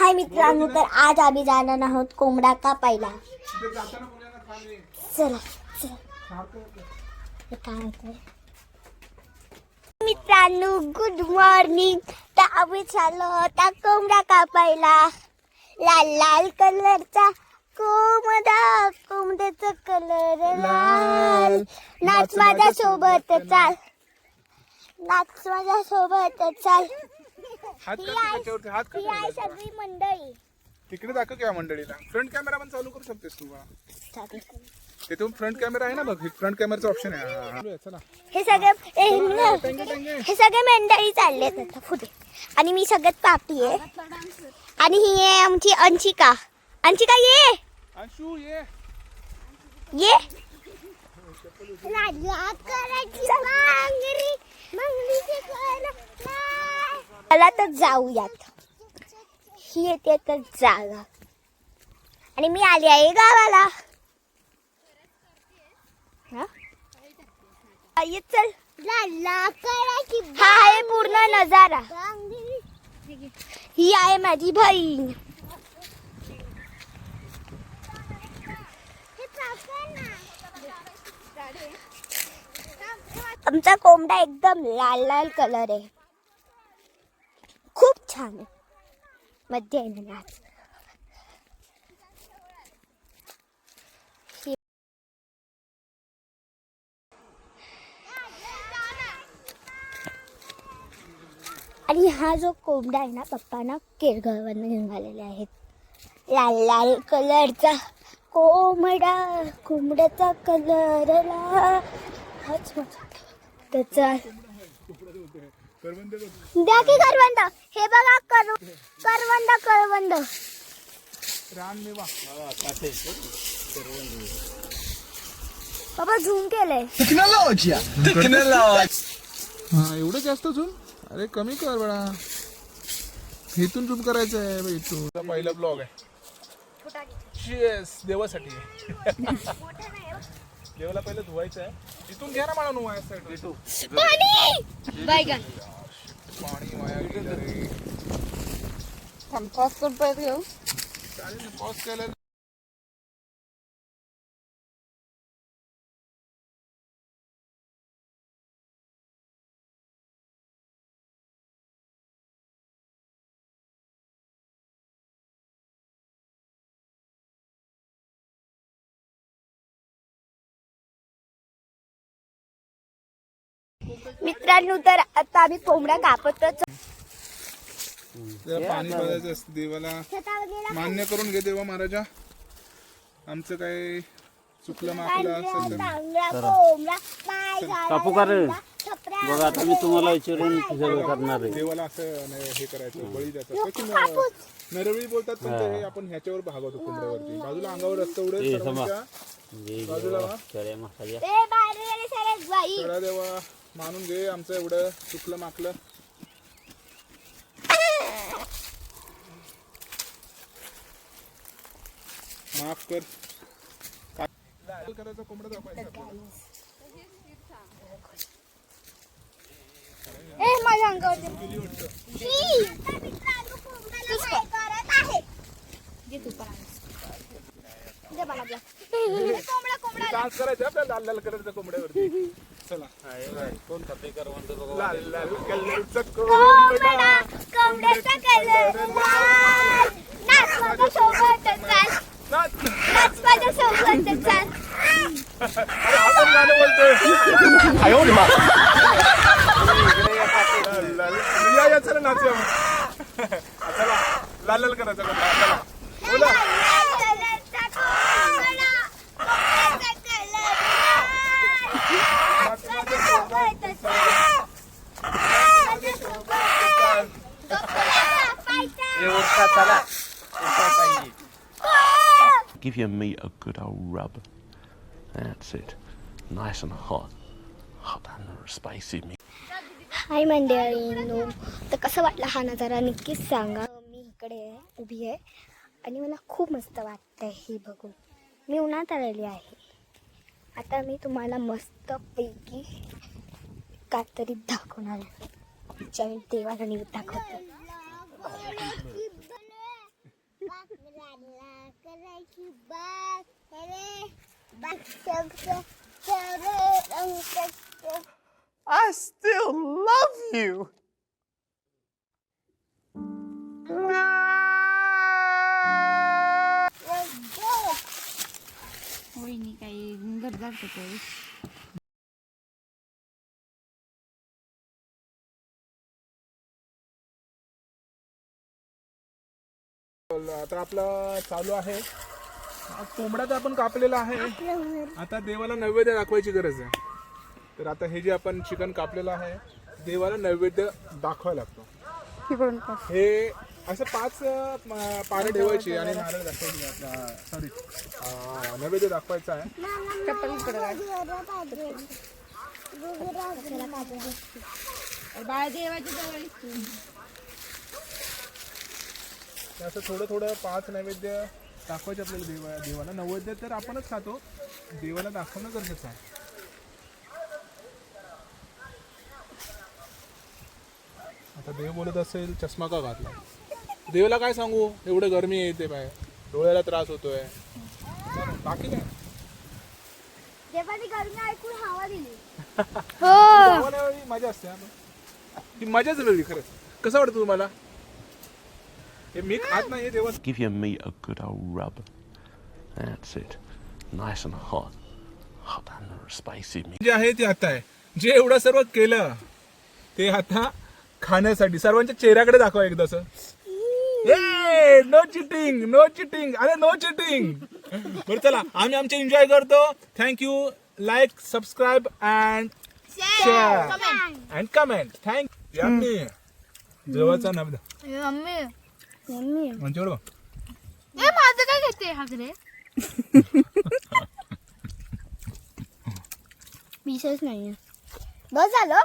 हाय मित्रांनो, तर आज आम्ही जाणार आहोत कोंबडा कापायला. चला चला. काय होतंय मित्रांनो, गुड मॉर्निंग. तर आम्ही चाललो होता कोंबडा कापायला. लाल लाल कलरचा कोंबडा, कोंबड्याचा कलर लाल. नाच माझ्या सोबत चाल, नाच माझ्या सोबत चाल. ही आहे सगळी मंडळी. तिकडे दाखव क्या मंडळीला. फ्रंट कॅमेरा पण चालू करू शकतेस तू. तिथून फ्रंट कॅमेरा आहे ना बघ, फ्रंट कॅमेराचा ऑप्शन आहे. चला हे सगळे मंडळी चाललेत आता पुढे. आणि मी सगळ्यात पापी आहे. आणि ही आहे आमची अंशिका. अंशिका ये, अंशू ये ये. चला तर जाऊयात. ही येते तर जागा. आणि मी आली आहे गावाला. चल. हा आहे पूर्ण नजारा. ही आहे माझी बहीण. आमचा कोंबडा एकदम लाल लाल कलर आहे. खूप छान आहे. मध्य आहे ना नाच. आणि हा जो कोंबडा आहे ना, पप्पांना केरगळवरनं घेऊन आलेले आहेत. लाल लाल कलरचा कोंबडा, कोंबड्याचा कलर लाल. हाच त्याचा द्या की करवंद. हे बघा करवंद. बाबा झूम केलंय. हा एवढं जास्त झूम. अरे कमी कर बडा. इथून झूम करायचं आहे बाई. तू पहिला ब्लॉग आहे. देवासाठी देवाला पहिलं धुवायचं आहे. इथून घ्या ना मला नुवा पाणी वाया गेलं रे. पॉज करतोय घेऊ. चालेल पॉज केलं. मित्रांनो, तर आता आम्ही कोंबडा कापतच. पाणी बघायचं असतं देवाला. मान्य करून घे देवा महाराजा. आमचं काय चुकलं माकलं असेल कापू का रे? बघा आता मी तुम्हाला विचारून सगळं करणार आहे. देवाला असं हे करायचं, बळी द्यायचं. नरवळी बोलतात पण हे आपण ह्याच्यावर भागवतो कोंबड्यावरती. बाजूला अंगावर असतं बाजूला सगळा देवा मानून घे. आमचं एवढं चुकलं माकलं. माफ कर. करायचा कोंबडा दाखवायचा. माझ्या अंगावर डान्स करायचं आपल्या लाल लाल कलरच्या कोंबड्यावरती. चला. कोण खाते करवंद? लाल लाल कलरचा कोंबडा, कोंबड्याचा कलर लाल. नाच माझ्या सोबत चाल, नाच माझ्या सोबत चाल. आपण गाणं बोलतोय. या चला नाचूया. चला लाल लाल करायचा कोंबडा. चला बोला. Give your meat a good old rub. That's it. Nice and hot. Hot and spicy meat. हाय मंडळींनो, तर कसं वाटलं हा नजारा नक्कीच सांगा. मी इकडे उभी आहे आणि मला खूप मस्त वाटतंय हे बघून. मी उन्हात आलेली आहे. आता मी तुम्हाला मस्तपैकी काहीतरी दाखवणार आहे. ज्यावेळी देवाला निवेद दाखवतो. I still love you. वहिनी काही गरज करते. आता आपला चालू आहे कोंबडा तर आपण कापलेला आहे. आता देवाला नैवेद्य दाखवायची गरज आहे. तर आता हे जे आपण चिकन कापलेलं आहे देवाला नैवेद्य दाखवायला लागतो. हे असं 5 पानं ठेवायची आणि नारळ दाखवायची. सॉरी नैवेद्य दाखवायचा आहे. असं थोडं थोडं 5 नैवेद्य दाखवायचे आपल्याला देवाला. नैवेद्य तर आपणच खातो, देवाला दाखवणं गरजेचं आहे. आता देव बोलत असेल चष्मा का घातला. देवाला काय सांगू, एवढं गरमी येते बाहेर, डोळ्याला त्रास होतोय. बाकी काय देवानी गरमी ऐकून हवा दिली. गावाला वेळी मजा असते. ती मजाच वेगळी खरंच. कसं वाटतं तुम्हाला? हे मी खात नाही देवा. Give your meat a good old rub. That's it. Nice and hot. Hot and spicy meat. जे आहे ते आता आहे. जे एवढं सर्व केलं ते आता खाण्यासाठी. सर्वांच्या चेहऱ्याकडे दाखवा एकदा sir. No cheating, no cheating. अरे नो चिटिंग. बरं चला आम्ही आमचे एन्जॉय करतो. Thank you. Like, subscribe and share and comment. Thank you. Yummy. जवळचा नब्द म्हणजे बरोबर. माझं काय घेते हागरे विशेष नाही. बस झालं.